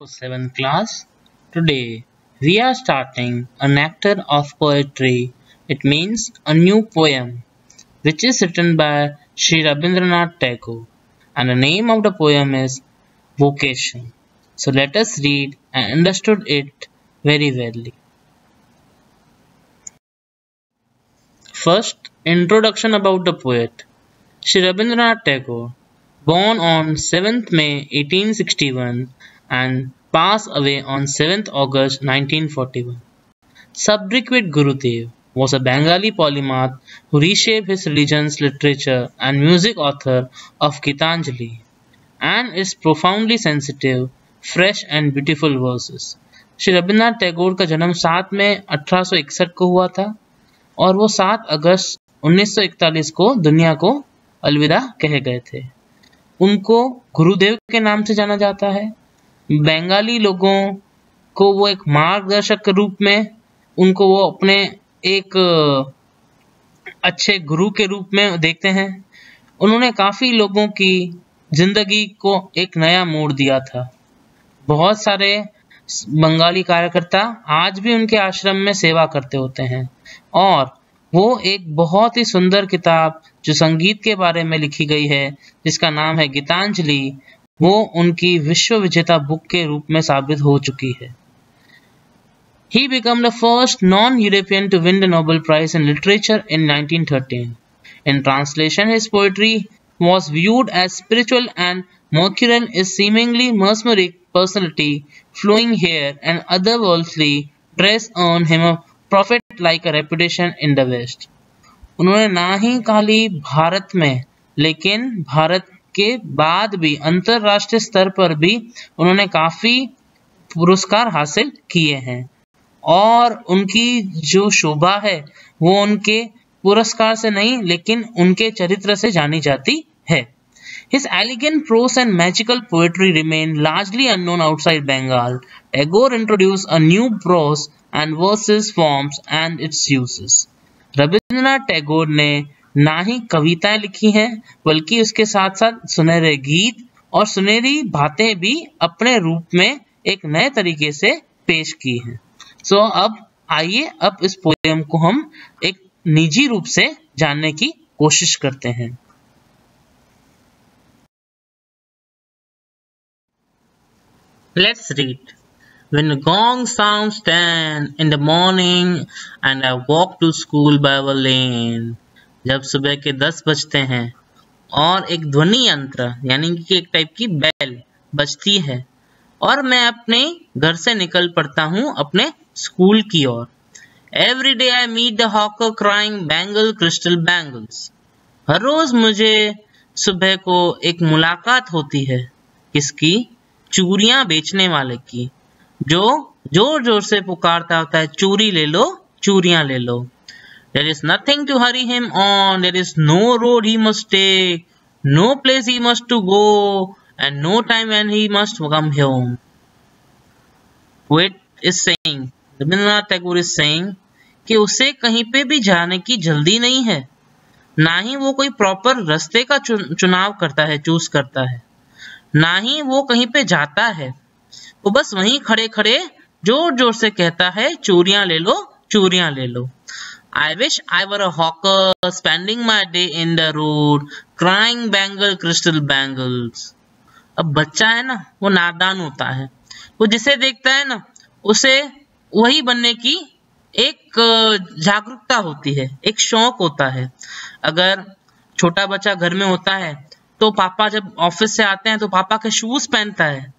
7th class. Today we are starting a nectar of poetry. It means a new poem which is written by Sri Rabindranath Tagore, and the name of the poem is Vocation. So let us read and understood it very well. First, introduction about the poet. Sri Rabindranath Tagore, born on 7th May 1861 and passed away on 7th August 1941. Subsequent Gurudev was a Bengali polymath who reshaped his religions, literature and music, author of Gitanjali and its profoundly sensitive, fresh and beautiful verses. Shri Rabindranath Tagore का जन्म 7 मई 1861 को हुआ था और वो 7 अगस्त 1941 को दुनिया को अलविदा कह गए थे। उनको गुरुदेव के नाम से जाना जाता है। बंगाली लोगों को वो एक मार्गदर्शक के रूप में, उनको वो अपने एक अच्छे गुरु के रूप में देखते हैं। उन्होंने काफी लोगों की जिंदगी को एक नया मोड़ दिया था। बहुत सारे बंगाली कार्यकर्ता आज भी उनके आश्रम में सेवा करते होते हैं और वो एक बहुत ही सुंदर किताब जो संगीत के बारे में लिखी गई है, जिसका नाम है गीतांजलि, वो उनकी विश्व विजेता बुक के रूप में साबित हो चुकी है। He became the first non-European to win the Nobel Prize in Literature in 1913. In translation, his poetry was viewed as spiritual and mercurial. His seemingly mesmeric personality, flowing hair and otherworldly dress earned him a prophet-like a reputation in the West. उन्होंने ना ही खाली भारत में लेकिन भारत के बाद भी अंतरराष्ट्रीय स्तर पर भी उन्होंने काफी पुरस्कार हासिल किए हैं और उनकी जो शोभा है वो उनके पुरस्कार से नहीं लेकिन उनके चरित्र से जानी जाती है। His elegant prose and magical poetry remained largely unknown outside Bengal. Tagore introduced a new prose and verses forms and its uses. Rabindranath Tagore ने ना ही कविताएं लिखी हैं बल्कि उसके साथ साथ सुनहरे गीत और सुनहरी बातें भी अपने रूप में एक नए तरीके से पेश की हैं। अब आइए अब इस पोएम को हम एक निजी रूप से जानने की कोशिश करते हैं। Let's read. When the gong sounds 10 in the morning and I walk to school by our lane. जब सुबह के 10 बजते हैं और एक ध्वनि यंत्र यानी कि एक टाइप की बेल बजती है और मैं अपने घर से निकल पड़ता हूँ अपने स्कूल की ओर। Every day I meet the hawker crying bangle crystal bangles. हर रोज मुझे सुबह को एक मुलाकात होती है किसकी? चूड़ियां बेचने वाले की, जो जोर जोर से पुकारता होता है चूड़ी ले लो, चूड़ियां ले लो। There is nothing to hurry him on, there is no road he must take, no place he must to go, and no time when he must come home. Poet is saying, Rabindranath Tagore is saying कि उसे कहीं पे भी जाने की जल्दी नहीं है, ना ही वो कोई प्रॉपर रास्ते का चुनाव करता है, चूज करता है, ना ही वो कहीं पे जाता है। वो बस वहीं खड़े खड़े जोर जोर से कहता है चूड़ियां ले लो, चूड़ियां ले लो। I wish I were a hawker spending my day in the road crying bangle crystal bangles. अब बच्चा है ना, वो नादान होता है, वो जिसे देखता है ना उसे वही बनने की एक जागरूकता होती है, एक शौक होता है। अगर छोटा बच्चा घर में होता है तो पापा जब ऑफिस से आते हैं तो पापा के शूज पहनता है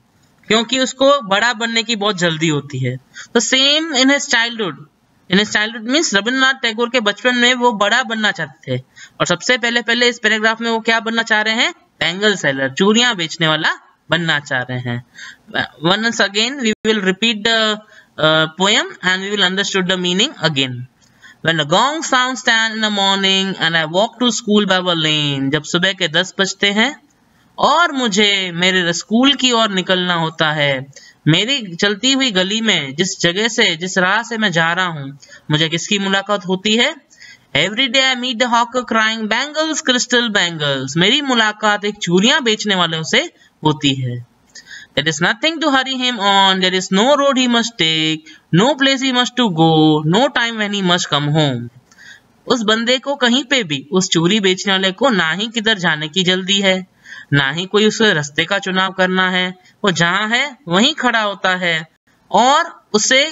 क्योंकि उसको बड़ा बनने की बहुत जल्दी होती है। तो same in his childhood, means Rabindranath Tagore के बचपन में वो बड़ा बनना चाहते थे और सबसे पहले इस पैराग्राफ में वो क्या बनना चाह रहे हैं? बैंगल सेलर, चूड़ियां बेचने वाला बनना चाह रहे हैं। Once again we will repeat the poem and we will understood the meaning again. When the gong sounds 10 in the morning and I walk to school by our lane. जब सुबह के 10 बजते हैं और मुझे मेरे स्कूल की ओर निकलना होता है, मेरी चलती हुई गली में जिस जगह से, जिस राह से मैं जा रहा हूँ, मुझे किसकी मुलाकात होती है? Every day I meet the hawker crying bangles crystal bangles. मेरी मुलाकात एक चूड़ियां बेचने वालों से होती है। There is nothing to hurry him on. There is no road he must take, no place he must to go, no time when he must come home. उस बंदे को कहीं पे भी, उस चूरी बेचने वाले को ना ही किधर जाने की जल्दी है, ना ही कोई उस रास्ते का चुनाव करना है। वो जहां है वहीं खड़ा होता है और उसे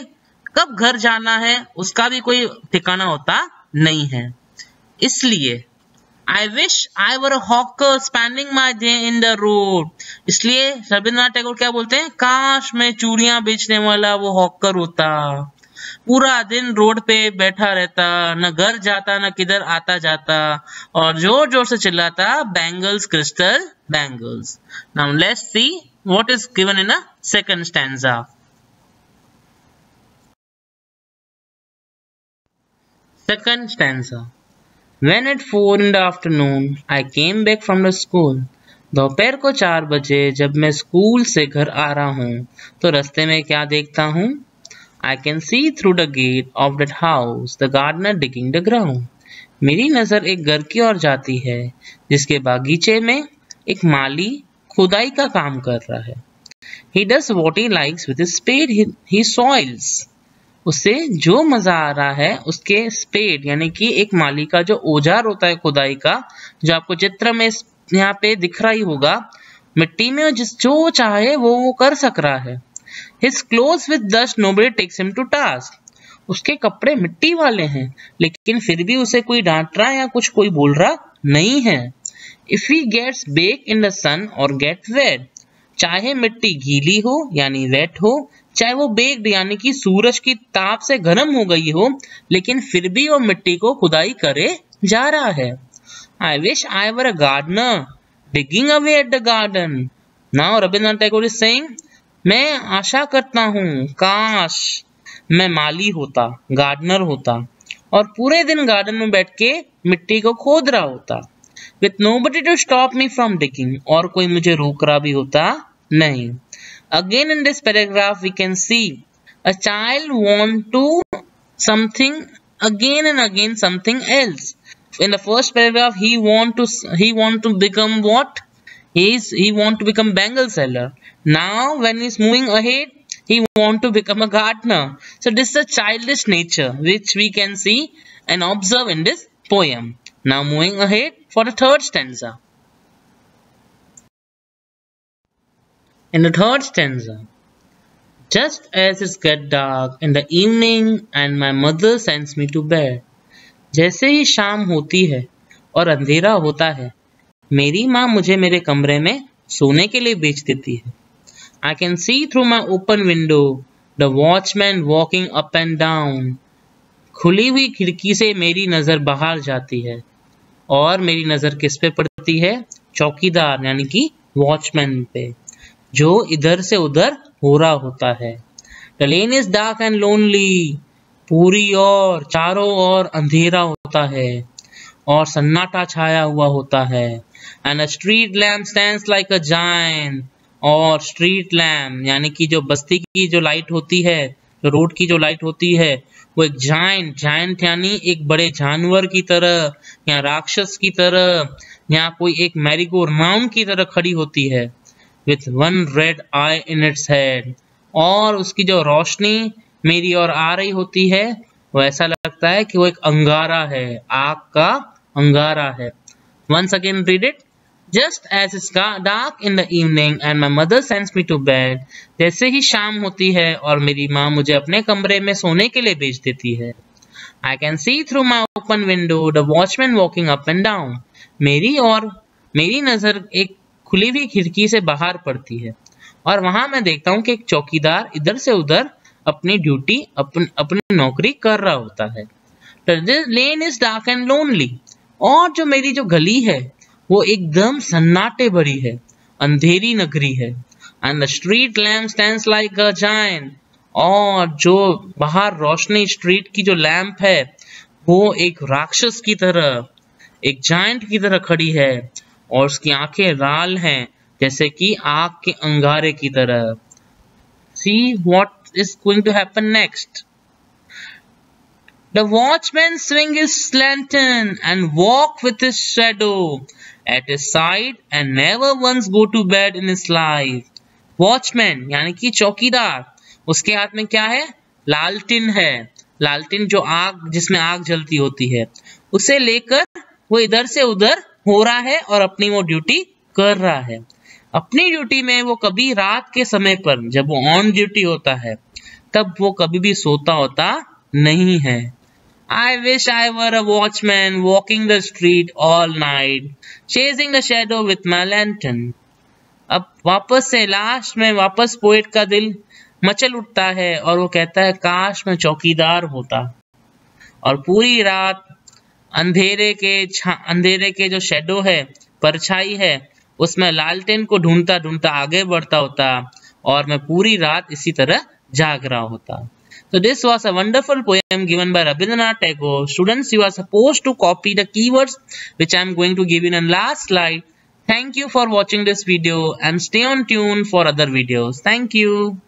कब घर जाना है उसका भी कोई ठिकाना होता नहीं है। इसलिए I wish I were a hawker spending my day in the road. इसलिए रविंद्रनाथ टैगोर क्या बोलते हैं, काश मैं चूड़ियां बेचने वाला वो हॉकर होता, पूरा दिन रोड पे बैठा रहता, न घर जाता न किधर आता जाता और जोर जोर से चिल्लाता, bangles crystal bangles. Now let's see what is given in a second stanza. Second stanza. When at 4 in the afternoon I came back from the school. दोपहर को 4 बजे जब मैं स्कूल से घर आ रहा हूँ तो रास्ते में क्या देखता हूँ? I can see through the gate of that house the gardener digging the ground. मेरी नजर एक घर की ओर जाती है जिसके बागीचे में एक माली खुदाई का काम कर रहा है। He does what he likes with his spade he soils. उसे जो मजा आ रहा है उसके स्पेड यानी कि एक माली का जो औजार होता है खुदाई का, जो आपको चित्र में यहाँ पे दिख रहा ही होगा, मिट्टी में जो चाहे वो कर सक रहा है। His clothes with dust nobody takes him to task. उसके कपड़े मिट्टी वाले हैं लेकिन फिर भी उसे कोई डांट रहा है या कुछ कोई बोल रहा नहीं है। If he gets baked in the sun or get wet, चाहे मिट्टी गीली हो यानी वेट हो, चाहे वो बेक्ड यानी कि सूरज की ताप से गर्म हो गई हो, लेकिन फिर भी वो मिट्टी को खुदाई करे जा रहा है। I wish I were a gardener digging away at the garden. Now Rabindranath Tagore is saying, मैं आशा करता हूँ काश मैं माली होता, गार्डनर होता और पूरे दिन गार्डन में बैठ के मिट्टी को खोद रहा होता। With nobody to stop me from digging, और कोई मुझे रोक रहा भी होता नहीं। Again in this paragraph we can see a child want to something again and again something else. In the first paragraph he want to become what? He want to become bangle seller. Now when he's moving ahead he want to become a gardener. So this is a childish nature which we can see and observe in this poem. Now moving ahead for the third stanza. In the third stanza, just as it gets dark in the evening and my mother sends me to bed. जैसे ही शाम होती है और अंधेरा होता है, मेरी माँ मुझे मेरे कमरे में सोने के लिए भेज देती है। I can see through my open window the watchman walking up and down. खुली हुई खिड़की से मेरी नजर बाहर जाती है और मेरी नजर किस पे पड़ती है? चौकीदार यानी कि वॉचमैन पे, जो इधर से उधर हो रहा होता है। The lane is dark and lonely. पूरी ओर चारों ओर अंधेरा होता है और सन्नाटा छाया हुआ होता है। And a street lamp stands like a giant. और स्ट्रीट लैम्प यानी कि जो बस्ती की जो लाइट होती है, जो रोड की जो लाइट होती है, वो एक जायंट यानी एक बड़े जानवर की तरह या राक्षस की तरह या कोई एक मैरीगो राउंड की तरह खड़ी होती है। With one red eye in its head. और उसकी जो रोशनी मेरी ओर आ रही होती है वो ऐसा लगता है कि वो एक अंगारा है, आग का अंगारा है। Once again read it. Just as it's dark in the evening and my mother sends me to bed. जैसे ही शाम होती है और मेरी माँ मुझे अपने कमरे में सोने के लिए भेज देती है। I can see through my open window the watchman walking up and down. मेरी नजर एक खुली हुई खिड़की से बाहर पड़ती है और वहां मैं देखता हूँ कि एक चौकीदार इधर से उधर अपनी ड्यूटी अपनी नौकरी कर रहा होता है। The lane is dark and lonely. और जो मेरी जो गली है वो एकदम सन्नाटे भरी है, अंधेरी नगरी है। And the street lamp stands like a giant. और जो बाहर रोशनी स्ट्रीट की जो लैंप है वो एक राक्षस की तरह, एक जायंट की तरह खड़ी है और उसकी आंखें लाल हैं जैसे कि आग के अंगारे की तरह। See what is going to happen next. The watchman swing his lantern and walk with his shadow at his side and never once go to bed in his life. Watchman यानी कि चौकीदार, उसके हाथ में क्या है? लालटेन है। लालटेन जो आग, जिसमें आग जलती होती है, उसे लेकर वो इधर से उधर हो रहा है और अपनी वो ड्यूटी कर रहा है। अपनी ड्यूटी में वो कभी रात के समय पर, जब वो ऑन ड्यूटी होता है, तब वो कभी भी सोता होता नहीं है। I wish I were a watchman walking the street all night, chasing the shadow with my lantern. अब वापस से लास्ट में वापस पोएट का दिल मचल उठता है और वो कहता है काश मैं चौकीदार होता और पूरी रात अंधेरे के जो शेडो है, परछाई है, उसमें लालटेन को ढूंढता ढूंढता आगे बढ़ता होता और मैं पूरी रात इसी तरह जाग रहा होता। So this was a wonderful poem given by Rabindranath Tagore. Students, you are supposed to copy the keywords which I am going to give in the last slide. Thank you for watching this video and stay on tune for other videos. Thank you.